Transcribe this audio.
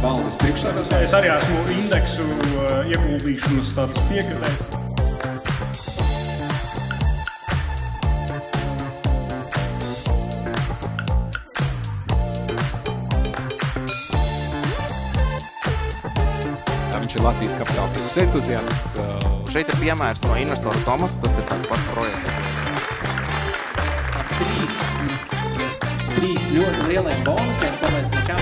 valdes priekšsēdētājs. Es arī esmu indeksu ieguldīšanas tāds piekritējs. Viņš ir Latvijas kapitāla tirgus entuziasts. Šeit ir piemērs no investora Tomas, tas ir tāds pats projekts. Trīs ļoti lieliem bonusiem, ko mēs nekā